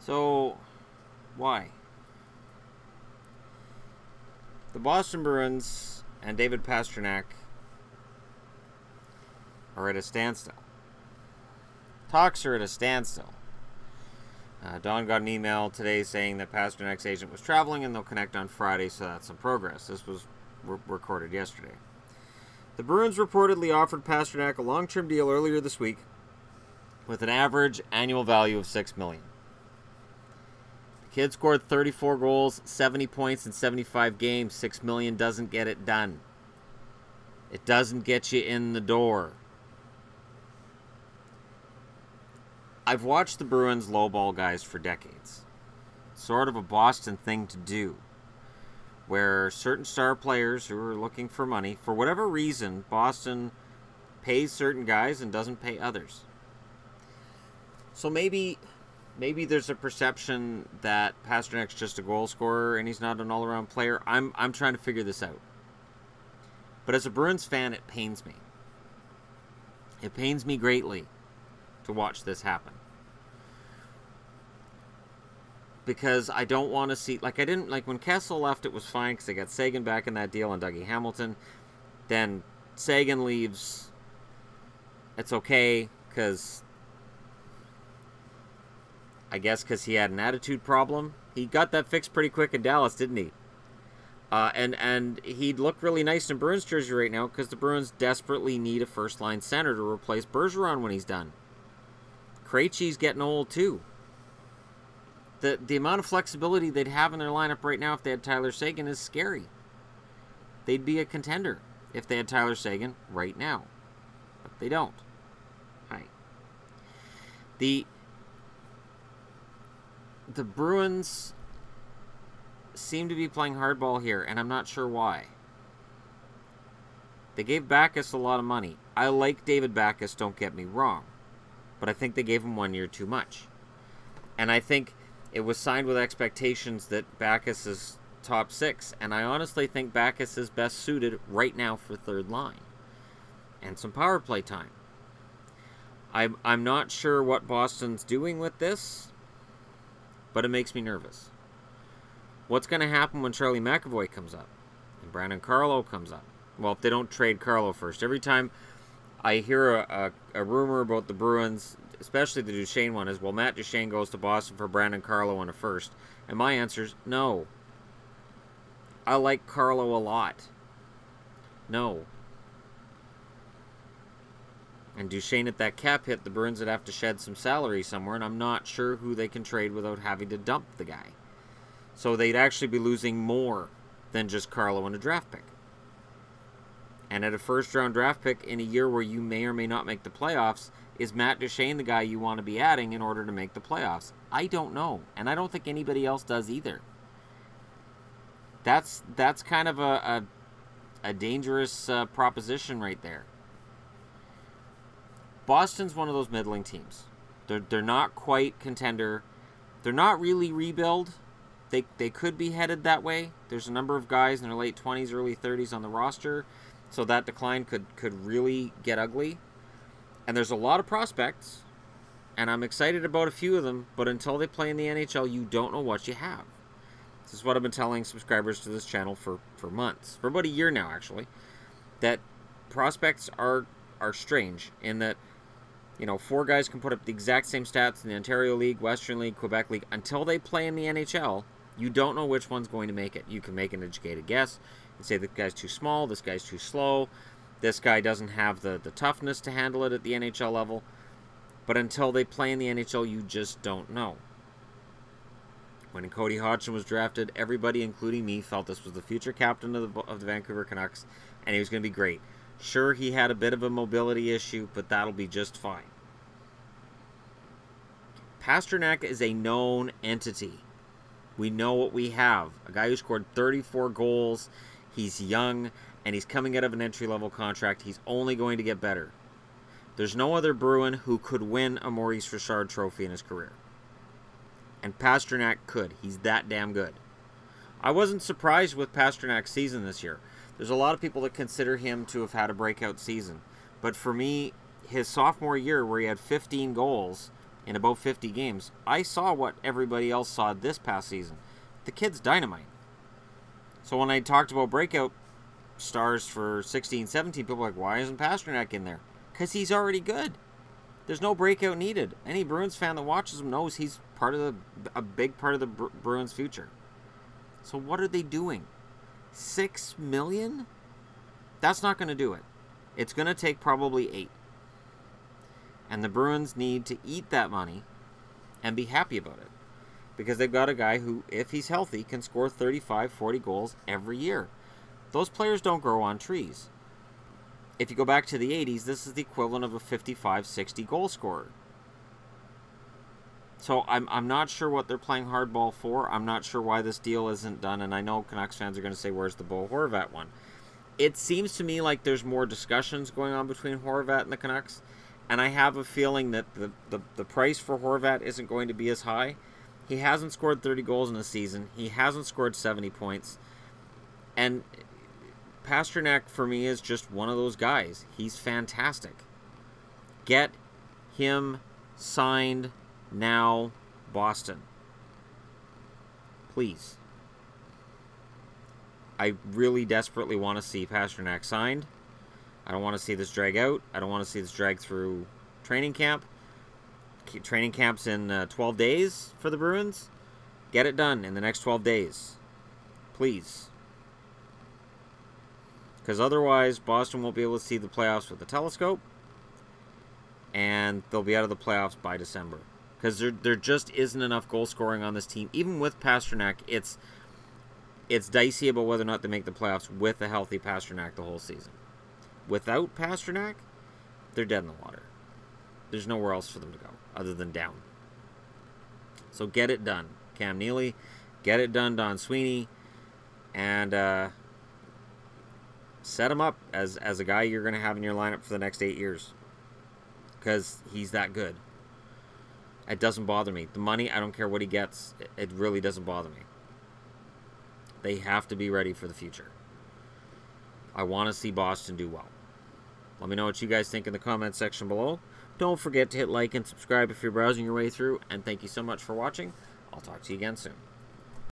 So, why? The Boston Bruins and David Pastrnak are at a standstill. Talks are at a standstill. Don got an email today saying that Pasternak's agent was traveling and they'll connect on Friday, so that's some progress. This was recorded yesterday. The Bruins reportedly offered Pastrnak a long-term deal earlier this week with an average annual value of $6 million. The kid scored 34 goals, 70 points in 75 games. $6 million doesn't get it done. It doesn't get you in the door. I've watched the Bruins lowball guys for decades. It's sort of a Boston thing to do, where certain star players who are looking for money, for whatever reason, Boston pays certain guys and doesn't pay others. So maybe there's a perception that Pasternak's just a goal scorer and he's not an all-around player. I'm trying to figure this out. But as a Bruins fan, it pains me. It pains me greatly to watch this happen. Because I don't want to see... Like, I didn't... Like, when Kessel left, it was fine because they got Sagan back in that deal and Dougie Hamilton. Then Sagan leaves. It's okay because... I guess because he had an attitude problem. He got that fixed pretty quick in Dallas, didn't he? And he'd look really nice in Bruins jersey right now because the Bruins desperately need a first-line center to replace Bergeron when he's done. Krejci's getting old, too. The amount of flexibility they'd have in their lineup right now if they had Tyler Seguin is scary. They'd be a contender if they had Tyler Seguin right now. But they don't. Right. The Bruins seem to be playing hardball here, and I'm not sure why. They gave Backes a lot of money. I like David Backes, don't get me wrong. But I think they gave him 1 year too much. And I think it was signed with expectations that Backes is top 6. And I honestly think Backes is best suited right now for third line. And some power play time. I'm not sure what Boston's doing with this, but it makes me nervous. What's going to happen when Charlie McAvoy comes up? And Brandon Carlo comes up? Well, if they don't trade Carlo first. Every time I hear a rumor about the Bruins, especially the Duchesne one, is, well, Matt Duchesne goes to Boston for Brandon Carlo in a first. And my answer is no. I like Carlo a lot. No. And Duchesne at that cap hit, the Bruins would have to shed some salary somewhere, and I'm not sure who they can trade without having to dump the guy. So they'd actually be losing more than just Carlo and a draft pick. And at a first-round draft pick in a year where you may or may not make the playoffs, is Matt Duchesne the guy you want to be adding in order to make the playoffs? I don't know, and I don't think anybody else does either. That's kind of a dangerous proposition right there. Boston's one of those middling teams. They're not quite contender. They're not really rebuild. They could be headed that way. There's a number of guys in their late 20s, early 30s on the roster, so that decline could really get ugly. And there's a lot of prospects, and I'm excited about a few of them, but until they play in the NHL, you don't know what you have. This is what I've been telling subscribers to this channel for months, for about a year now, actually, that prospects are strange in that, you know, 4 guys can put up the exact same stats in the Ontario League, Western League, Quebec League. Until they play in the NHL, you don't know which one's going to make it. You can make an educated guess and say this guy's too small, this guy's too slow, this guy doesn't have the toughness to handle it at the NHL level. But until they play in the NHL, you just don't know. When Cody Hodgson was drafted, everybody, including me, felt this was the future captain of the Vancouver Canucks, and he was going to be great. Sure, he had a bit of a mobility issue, but that'll be just fine. Pastrnak is a known entity. We know what we have. A guy who scored 34 goals. He's young, and he's coming out of an entry-level contract. He's only going to get better. There's no other Bruin who could win a Maurice Richard trophy in his career. And Pastrnak could. He's that damn good. I wasn't surprised with Pasternak's season this year. There's a lot of people that consider him to have had a breakout season. But for me, his sophomore year where he had 15 goals in about 50 games. I saw what everybody else saw this past season. The kid's dynamite. So when I talked about breakout stars for 16, 17, people were like, why isn't Pastrnak in there? Because he's already good. There's no breakout needed. Any Bruins fan that watches him knows he's a big part of the Bruins' future. So what are they doing? $6 million? That's not going to do it. It's going to take probably 8. And the Bruins need to eat that money and be happy about it. Because they've got a guy who, if he's healthy, can score 35, 40 goals every year. Those players don't grow on trees. If you go back to the 80s, this is the equivalent of a 55, 60 goal scorer. So I'm not sure what they're playing hardball for. I'm not sure why this deal isn't done. And I know Canucks fans are going to say, where's the Bo Horvat one? It seems to me like there's more discussions going on between Horvat and the Canucks. And I have a feeling that the price for Horvat isn't going to be as high. He hasn't scored 30 goals in a season. He hasn't scored 70 points. And Pastrnak, for me, is just one of those guys. He's fantastic. Get him signed now, Boston. Please. I really desperately want to see Pastrnak signed. I don't want to see this drag out. I don't want to see this drag through training camp. Training camp's in 12 days for the Bruins. Get it done in the next 12 days. Please. Because otherwise, Boston won't be able to see the playoffs with the telescope. And they'll be out of the playoffs by December. Because there just isn't enough goal scoring on this team. Even with Pastrnak, it's dicey about whether or not they make the playoffs with a healthy Pastrnak the whole season. Without Pastrnak, they're dead in the water. There's nowhere else for them to go other than down. So get it done, Cam Neely. Get it done, Don Sweeney. And set him up as a guy you're going to have in your lineup for the next 8 years. Because he's that good. It doesn't bother me. The money, I don't care what he gets. It really doesn't bother me. They have to be ready for the future. I want to see Boston do well. Let me know what you guys think in the comments section below. Don't forget to hit like and subscribe if you're browsing your way through. And thank you so much for watching. I'll talk to you again soon.